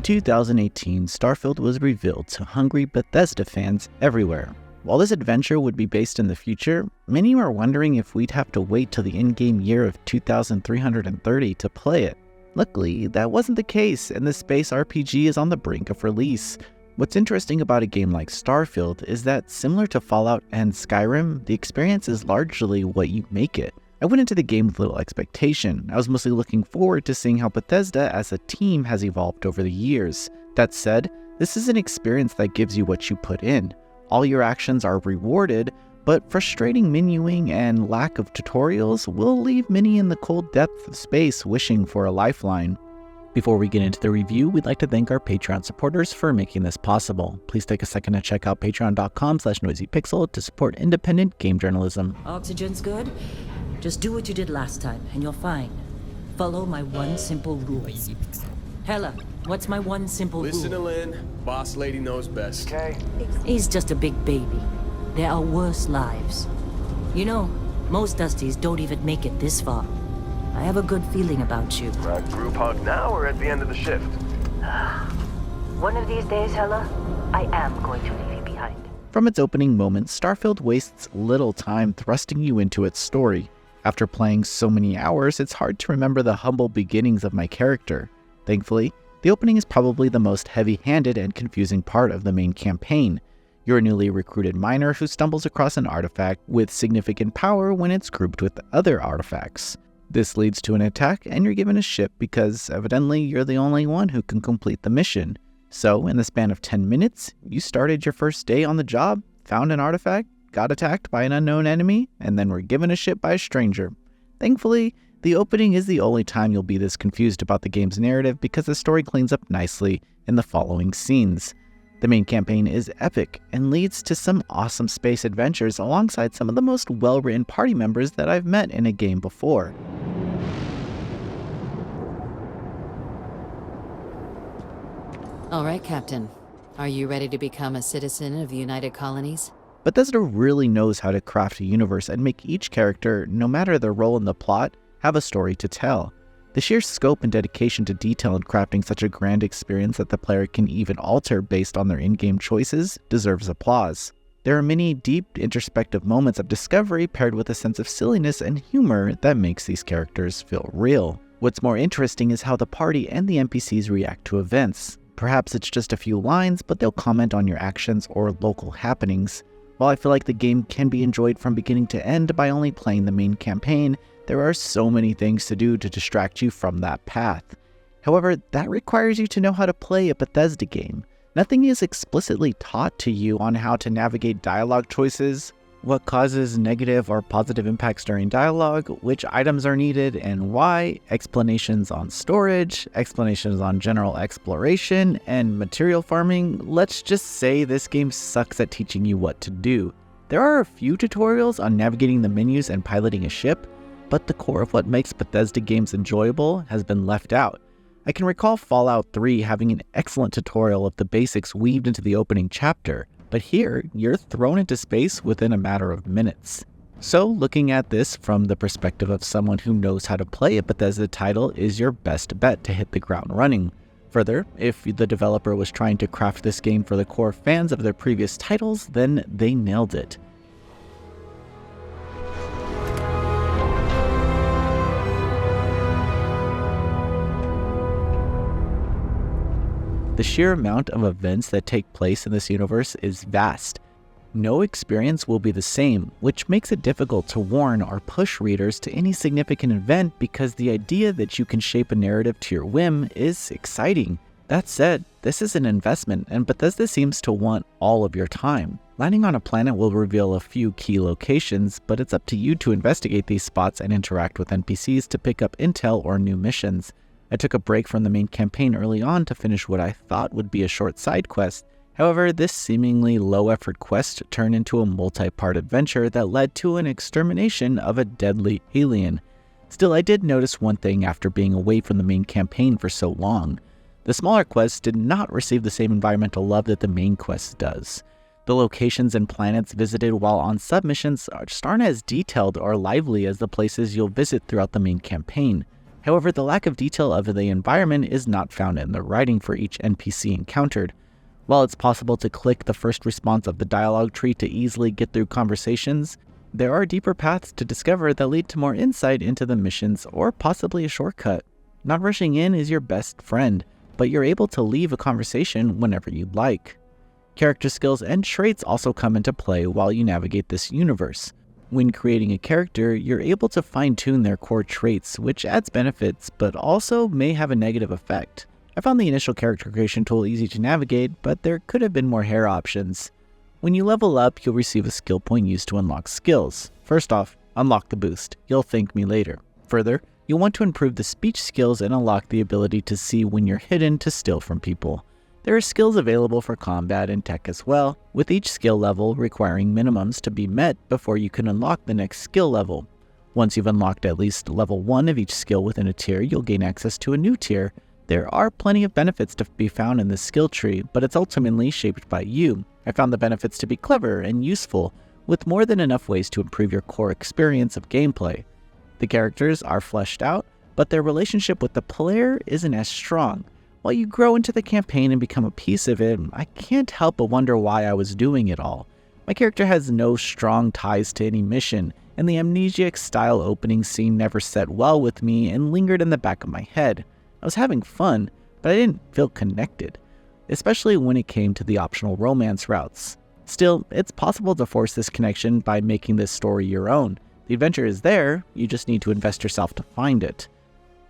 In 2018, Starfield was revealed to hungry Bethesda fans everywhere. While this adventure would be based in the future, many were wondering if we'd have to wait till the in-game year of 2330 to play it. Luckily, that wasn't the case, and the space RPG is on the brink of release. What's interesting about a game like Starfield is that, similar to Fallout and Skyrim, the experience is largely what you make it. I went into the game with little expectation. I was mostly looking forward to seeing how Bethesda as a team has evolved over the years. That said, this is an experience that gives you what you put in. All your actions are rewarded, but frustrating menuing and lack of tutorials will leave many in the cold depth of space wishing for a lifeline. Before we get into the review, we'd like to thank our Patreon supporters for making this possible. Please take a second to check out patreon.com/noisypixel to support independent game journalism. Oxygen's good? Just do what you did last time, and you're fine. Follow my one simple rule. Hella, what's my one simple Listen rule? to Lynn. Boss lady knows best. Okay. He's just a big baby. There are worse lives. You know, most Dusties don't even make it this far. I have a good feeling about you. Group hug now or at the end of the shift? One of these days, Hella, I am going to leave you behind. From its opening moment, Starfield wastes little time thrusting you into its story. After playing so many hours, it's hard to remember the humble beginnings of my character. Thankfully, the opening is probably the most heavy-handed and confusing part of the main campaign. You're a newly recruited miner who stumbles across an artifact with significant power when it's grouped with other artifacts. This leads to an attack, and you're given a ship because evidently you're the only one who can complete the mission. So, in the span of 10 minutes, you started your first day on the job, found an artifact, got attacked by an unknown enemy, and then were given a ship by a stranger. Thankfully, the opening is the only time you'll be this confused about the game's narrative because the story cleans up nicely in the following scenes. The main campaign is epic and leads to some awesome space adventures alongside some of the most well-written party members that I've met in a game before. All right, Captain. Are you ready to become a citizen of the United Colonies? Bethesda really knows how to craft a universe and make each character, no matter their role in the plot, have a story to tell. The sheer scope and dedication to detail in crafting such a grand experience that the player can even alter based on their in-game choices deserves applause. There are many deep, introspective moments of discovery paired with a sense of silliness and humor that makes these characters feel real. What's more interesting is how the party and the NPCs react to events. Perhaps it's just a few lines, but they'll comment on your actions or local happenings. While I feel like the game can be enjoyed from beginning to end by only playing the main campaign, there are so many things to do to distract you from that path. However, that requires you to know how to play a Bethesda game. Nothing is explicitly taught to you on how to navigate dialogue choices, what causes negative or positive impacts during dialogue, which items are needed and why, explanations on storage, explanations on general exploration, and material farming. Let's just say this game sucks at teaching you what to do. There are a few tutorials on navigating the menus and piloting a ship, but the core of what makes Bethesda games enjoyable has been left out. I can recall Fallout 3 having an excellent tutorial of the basics weaved into the opening chapter, but here, you're thrown into space within a matter of minutes. So, looking at this from the perspective of someone who knows how to play a Bethesda title is your best bet to hit the ground running. Further, if the developer was trying to craft this game for the core fans of their previous titles, then they nailed it. The sheer amount of events that take place in this universe is vast. No experience will be the same, which makes it difficult to warn or push readers to any significant event because the idea that you can shape a narrative to your whim is exciting. That said, this is an investment, and Bethesda seems to want all of your time. Landing on a planet will reveal a few key locations, but it's up to you to investigate these spots and interact with NPCs to pick up intel or new missions. I took a break from the main campaign early on to finish what I thought would be a short side quest. However, this seemingly low-effort quest turned into a multi-part adventure that led to an extermination of a deadly alien. Still, I did notice one thing after being away from the main campaign for so long. The smaller quests did not receive the same environmental love that the main quest does. The locations and planets visited while on submissions aren't as detailed or lively as the places you'll visit throughout the main campaign. However, the lack of detail of the environment is not found in the writing for each NPC encountered. While it's possible to click the first response of the dialogue tree to easily get through conversations, there are deeper paths to discover that lead to more insight into the missions or possibly a shortcut. Not rushing in is your best friend, but you're able to leave a conversation whenever you'd like. Character skills and traits also come into play while you navigate this universe. When creating a character, you're able to fine-tune their core traits, which adds benefits, but also may have a negative effect. I found the initial character creation tool easy to navigate, but there could have been more hair options. When you level up, you'll receive a skill point used to unlock skills. First off, unlock the boost. You'll thank me later. Further, you'll want to improve the speech skills and unlock the ability to see when you're hidden to steal from people. There are skills available for combat and tech as well, with each skill level requiring minimums to be met before you can unlock the next skill level. Once you've unlocked at least level 1 of each skill within a tier, you'll gain access to a new tier. There are plenty of benefits to be found in this skill tree, but it's ultimately shaped by you. I found the benefits to be clever and useful, with more than enough ways to improve your core experience of gameplay. The characters are fleshed out, but their relationship with the player isn't as strong. While you grow into the campaign and become a piece of it, I can't help but wonder why I was doing it all. My character has no strong ties to any mission, and the amnesiac-style opening scene never set well with me and lingered in the back of my head. I was having fun, but I didn't feel connected, especially when it came to the optional romance routes. Still, it's possible to force this connection by making this story your own. The adventure is there, you just need to invest yourself to find it.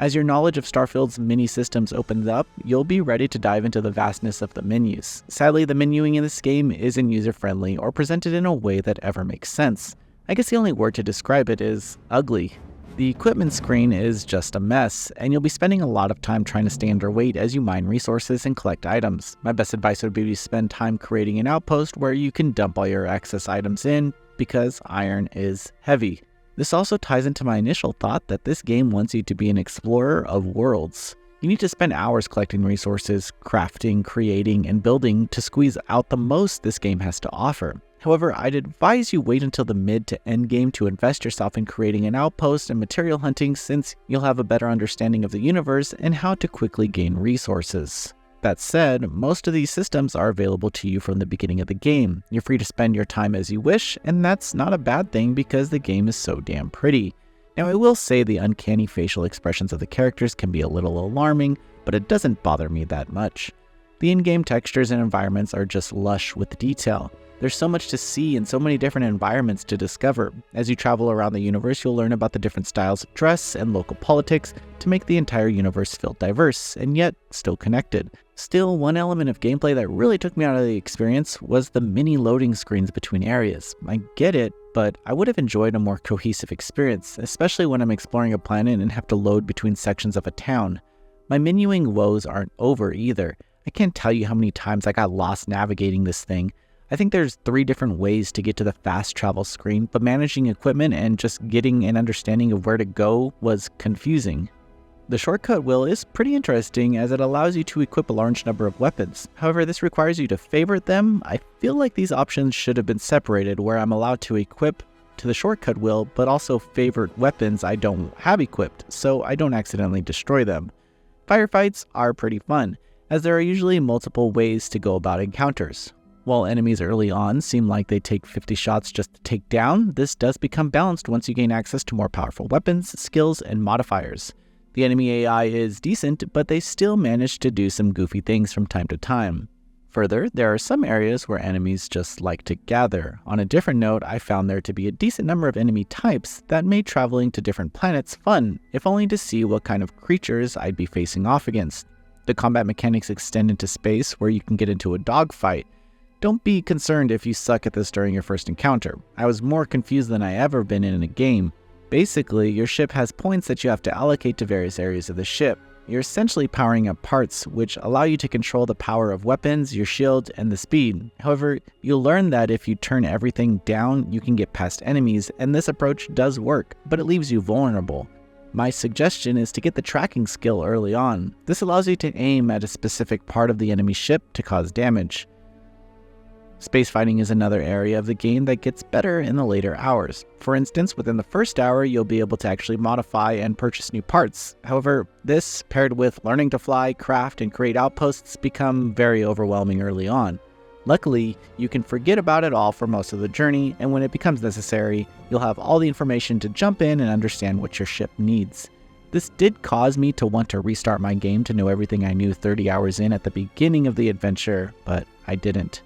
As your knowledge of Starfield's mini-systems opens up, you'll be ready to dive into the vastness of the menus. Sadly, the menuing in this game isn't user-friendly or presented in a way that ever makes sense. I guess the only word to describe it is ugly. The equipment screen is just a mess, and you'll be spending a lot of time trying to stay underweight as you mine resources and collect items. My best advice would be to spend time creating an outpost where you can dump all your excess items in, because iron is heavy. This also ties into my initial thought that this game wants you to be an explorer of worlds. You need to spend hours collecting resources, crafting, creating, and building to squeeze out the most this game has to offer. However, I'd advise you wait until the mid to end game to invest yourself in creating an outpost and material hunting, since you'll have a better understanding of the universe and how to quickly gain resources. That said, most of these systems are available to you from the beginning of the game. You're free to spend your time as you wish, and that's not a bad thing because the game is so damn pretty. Now, I will say the uncanny facial expressions of the characters can be a little alarming, but it doesn't bother me that much. The in-game textures and environments are just lush with detail. There's so much to see and so many different environments to discover. As you travel around the universe, you'll learn about the different styles of dress and local politics to make the entire universe feel diverse and yet still connected. Still, one element of gameplay that really took me out of the experience was the mini loading screens between areas. I get it, but I would have enjoyed a more cohesive experience, especially when I'm exploring a planet and have to load between sections of a town. My menuing woes aren't over either. I can't tell you how many times I got lost navigating this thing. I think there's 3 different ways to get to the fast travel screen, but managing equipment and just getting an understanding of where to go was confusing. The shortcut wheel is pretty interesting as it allows you to equip a large number of weapons. However, this requires you to favorite them. I feel like these options should have been separated, where I'm allowed to equip to the shortcut wheel, but also favorite weapons I don't have equipped, so I don't accidentally destroy them. Firefights are pretty fun, as there are usually multiple ways to go about encounters. While enemies early on seem like they take 50 shots just to take down, this does become balanced once you gain access to more powerful weapons, skills, and modifiers. The enemy AI is decent, but they still manage to do some goofy things from time to time. Further, there are some areas where enemies just like to gather. On a different note, I found there to be a decent number of enemy types that made traveling to different planets fun, if only to see what kind of creatures I'd be facing off against. The combat mechanics extend into space, where you can get into a dogfight. Don't be concerned if you suck at this during your first encounter. I was more confused than I ever been in a game. Basically, your ship has points that you have to allocate to various areas of the ship. You're essentially powering up parts, which allow you to control the power of weapons, your shield, and the speed. However, you'll learn that if you turn everything down, you can get past enemies, and this approach does work, but it leaves you vulnerable. My suggestion is to get the tracking skill early on. This allows you to aim at a specific part of the enemy ship to cause damage. Space fighting is another area of the game that gets better in the later hours. For instance, within the first hour, you'll be able to actually modify and purchase new parts. However, this, paired with learning to fly, craft, and create outposts, become very overwhelming early on. Luckily, you can forget about it all for most of the journey, and when it becomes necessary, you'll have all the information to jump in and understand what your ship needs. This did cause me to want to restart my game to know everything I knew 30 hours in at the beginning of the adventure, but I didn't.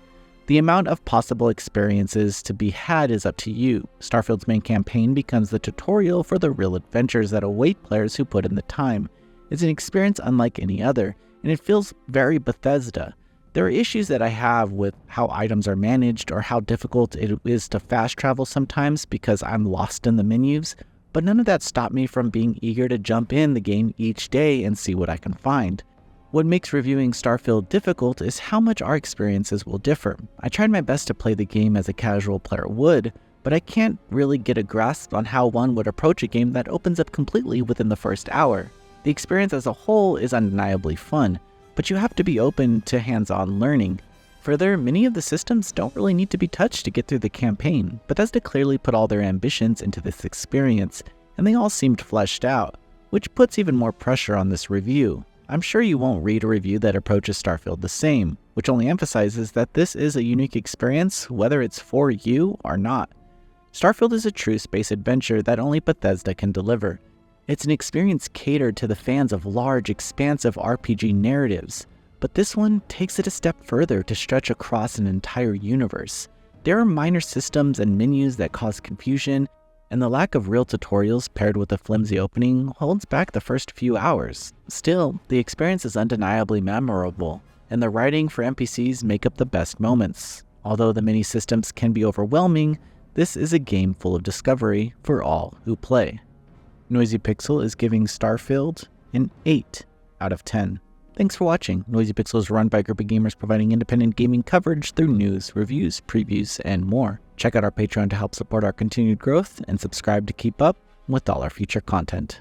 The amount of possible experiences to be had is up to you. Starfield's main campaign becomes the tutorial for the real adventures that await players who put in the time. It's an experience unlike any other, and it feels very Bethesda. There are issues that I have with how items are managed or how difficult it is to fast travel sometimes because I'm lost in the menus, but none of that stopped me from being eager to jump in the game each day and see what I can find. What makes reviewing Starfield difficult is how much our experiences will differ. I tried my best to play the game as a casual player would, but I can't really get a grasp on how one would approach a game that opens up completely within the first hour. The experience as a whole is undeniably fun, but you have to be open to hands-on learning. Further, many of the systems don't really need to be touched to get through the campaign. Bethesda clearly put all their ambitions into this experience, and they all seemed fleshed out, which puts even more pressure on this review. I'm sure you won't read a review that approaches Starfield the same, which only emphasizes that this is a unique experience whether it's for you or not. Starfield is a true space adventure that only Bethesda can deliver. It's an experience catered to the fans of large, expansive RPG narratives, but this one takes it a step further to stretch across an entire universe. There are minor systems and menus that cause confusion, and the lack of real tutorials paired with a flimsy opening holds back the first few hours. Still, the experience is undeniably memorable, and the writing for NPCs make up the best moments. Although the many systems can be overwhelming, this is a game full of discovery for all who play. Noisy Pixel is giving Starfield an 8 out of 10. Thanks for watching. Noisy Pixel is run by a group of gamers providing independent gaming coverage through news, reviews, previews, and more. Check out our Patreon to help support our continued growth, and subscribe to keep up with all our future content.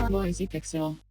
Noisy Pixel.